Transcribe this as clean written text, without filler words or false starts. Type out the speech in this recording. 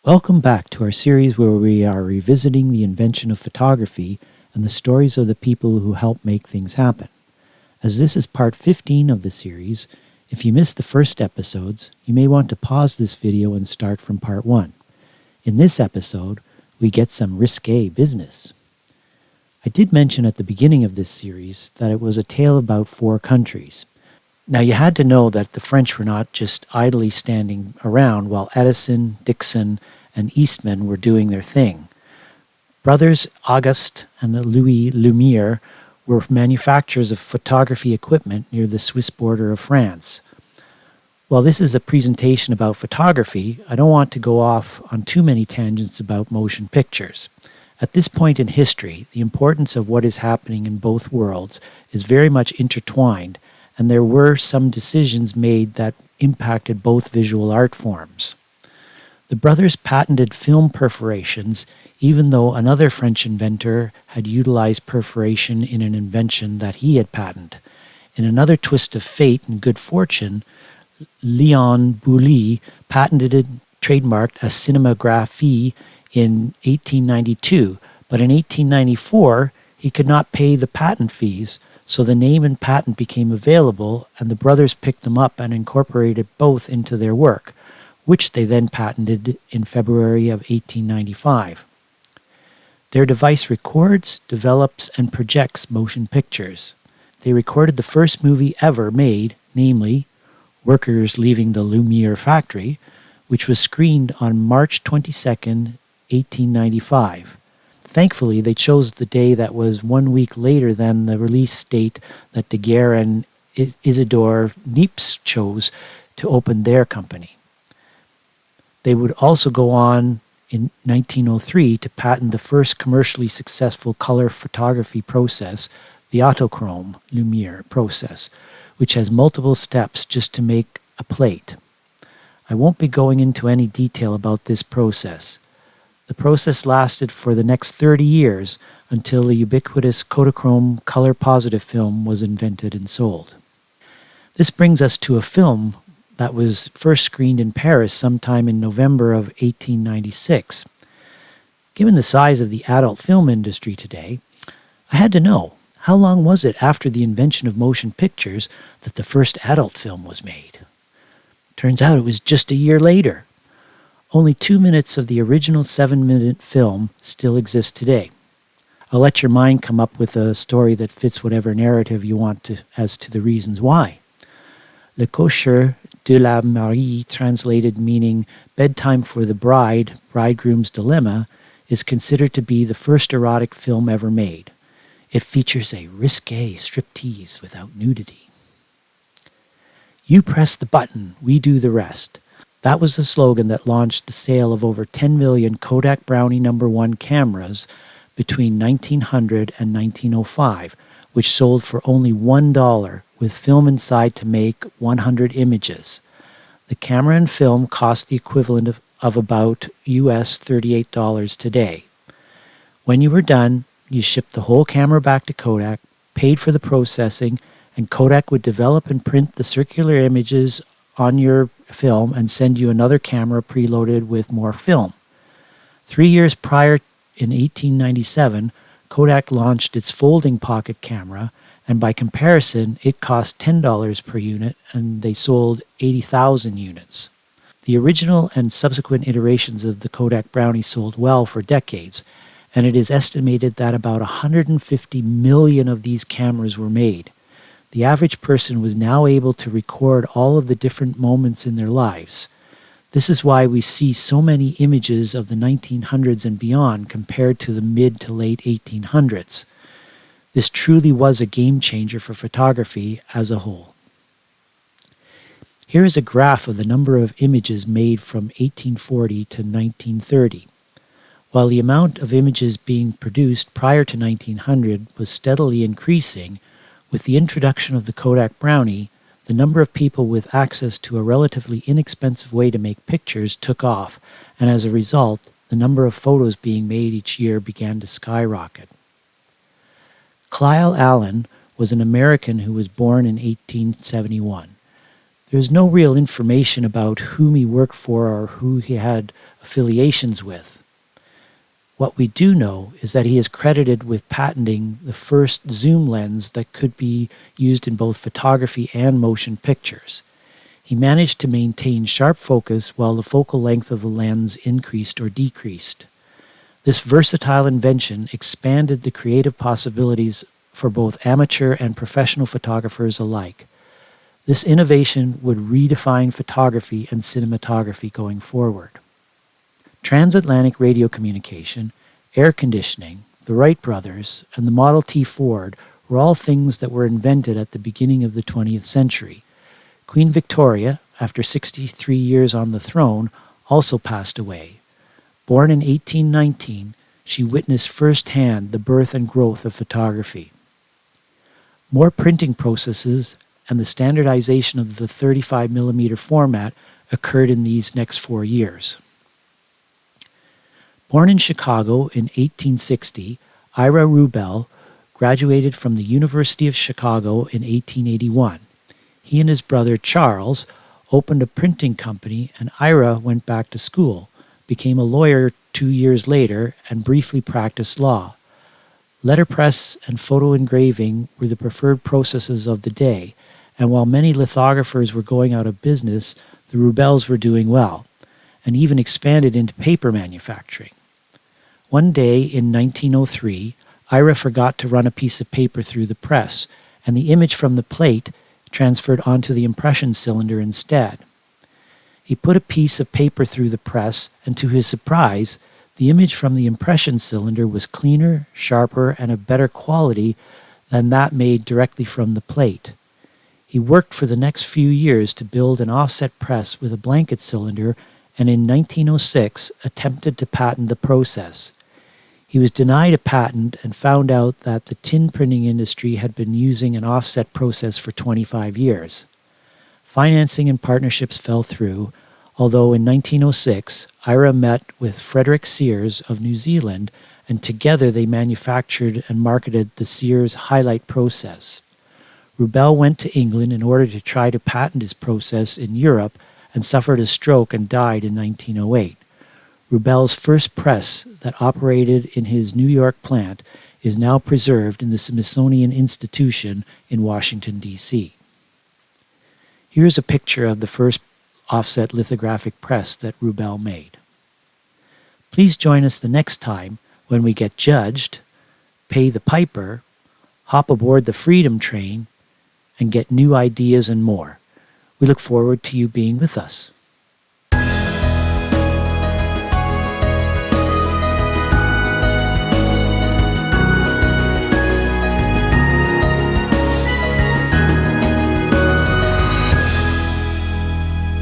Welcome back to our series where we are revisiting the invention of photography and the stories of the people who helped make things happen. As this is part 15 of the series, if you missed the first episodes, you may want to pause this video and start from part 1. In this episode, we get some risque business. I did mention at the beginning of this series that it was a tale about 4 countries. Now you had to know that the French were not just idly standing around while Edison, Dixon, and Eastman were doing their thing. Brothers Auguste and Louis Lumiere were manufacturers of photography equipment near the Swiss border of France. While this is a presentation about photography, I don't want to go off on too many tangents about motion pictures. At this point in history, the importance of what is happening in both worlds is very much intertwined, and there were some decisions made that impacted both visual art forms. The brothers patented film perforations, even though another French inventor had utilized perforation in an invention that he had patented. In another twist of fate and good fortune, Leon Bouilly patented and trademarked a cinemagraphie in 1892, but in 1894 he could not pay the patent fees, so the name and patent became available, and the brothers picked them up and incorporated both into their work, which they then patented in February of 1895. Their device records, develops, and projects motion pictures. They recorded the first movie ever made, namely Workers Leaving the Lumiere Factory, which was screened on March 22nd, 1895. Thankfully, they chose the day that was 1 week later than the release date that Daguerre and Isidore Niepce chose to open their company. They would also go on in 1903 to patent the first commercially successful color photography process, the autochrome Lumiere process, which has multiple steps just to make a plate. I won't be going into any detail about this process. The process lasted for the next 30 years until the ubiquitous Kodachrome color positive film was invented and sold. This brings us to a film that was first screened in Paris sometime in November of 1896. Given the size of the adult film industry today, I had to know, how long was it after the invention of motion pictures that the first adult film was made? Turns out it was just a year later. Only 2 minutes of the original 7-minute film still exist today. I'll let your mind come up with a story that fits whatever narrative you want to as to the reasons why. Le Coucher de la Mariée, translated meaning bedtime for the bride, bridegroom's dilemma, is considered to be the first erotic film ever made. It features a risque striptease without nudity. You press the button, we do the rest. That was the slogan that launched the sale of over 10 million Kodak Brownie No. 1 cameras between 1900 and 1905, which sold for only $1, with film inside to make 100 images. The camera and film cost the equivalent of about US $38 today. When you were done, you shipped the whole camera back to Kodak, paid for the processing, and Kodak would develop and print the circular images on your film and send you another camera preloaded with more film. 3 years prior, in 1897, Kodak launched its folding pocket camera, and by comparison, it cost $10 per unit, and they sold 80,000 units. The original and subsequent iterations of the Kodak Brownie sold well for decades, and it is estimated that about 150 million of these cameras were made. The average person was now able to record all of the different moments in their lives. This is why we see so many images of the 1900s and beyond compared to the mid to late 1800s. This truly was a game changer for photography as a whole. Here is a graph of the number of images made from 1840 to 1930. While the amount of images being produced prior to 1900 was steadily increasing, with the introduction of the Kodak Brownie, the number of people with access to a relatively inexpensive way to make pictures took off, and as a result, the number of photos being made each year began to skyrocket. Clyle Allen was an American who was born in 1871. There's no real information about whom he worked for or who he had affiliations with. What we do know is that he is credited with patenting the first zoom lens that could be used in both photography and motion pictures. He managed to maintain sharp focus while the focal length of the lens increased or decreased. This versatile invention expanded the creative possibilities for both amateur and professional photographers alike. This innovation would redefine photography and cinematography going forward. Transatlantic radio communication, air conditioning, the Wright brothers, and the Model T Ford were all things that were invented at the beginning of the 20th century. Queen Victoria, after 63 years on the throne, also passed away. Born in 1819, she witnessed firsthand the birth and growth of photography. More printing processes and the standardization of the 35mm format occurred in these next 4 years. Born in Chicago in 1860, Ira Rubel graduated from the University of Chicago in 1881. He and his brother Charles opened a printing company, and Ira went back to school, became a lawyer 2 years later, and briefly practiced law. Letterpress and photo engraving were the preferred processes of the day, and while many lithographers were going out of business, the Rubels were doing well, and even expanded into paper manufacturing. One day in 1903, Ira forgot to run a piece of paper through the press, and the image from the plate transferred onto the impression cylinder instead. He put a piece of paper through the press, and to his surprise, the image from the impression cylinder was cleaner, sharper, and of better quality than that made directly from the plate. He worked for the next few years to build an offset press with a blanket cylinder, and in 1906 attempted to patent the process. He was denied a patent and found out that the tin printing industry had been using an offset process for 25 years. Financing and partnerships fell through, although in 1906, Ira met with Frederick Sears of New Zealand, and together they manufactured and marketed the Sears Highlight process. Rubel went to England in order to try to patent his process in Europe and suffered a stroke and died in 1908. Rubel's first press that operated in his New York plant is now preserved in the Smithsonian Institution in Washington, D.C. Here's a picture of the first offset lithographic press that Rubel made. Please join us the next time when we get judged, pay the piper, hop aboard the Freedom Train, and get new ideas and more. We look forward to you being with us.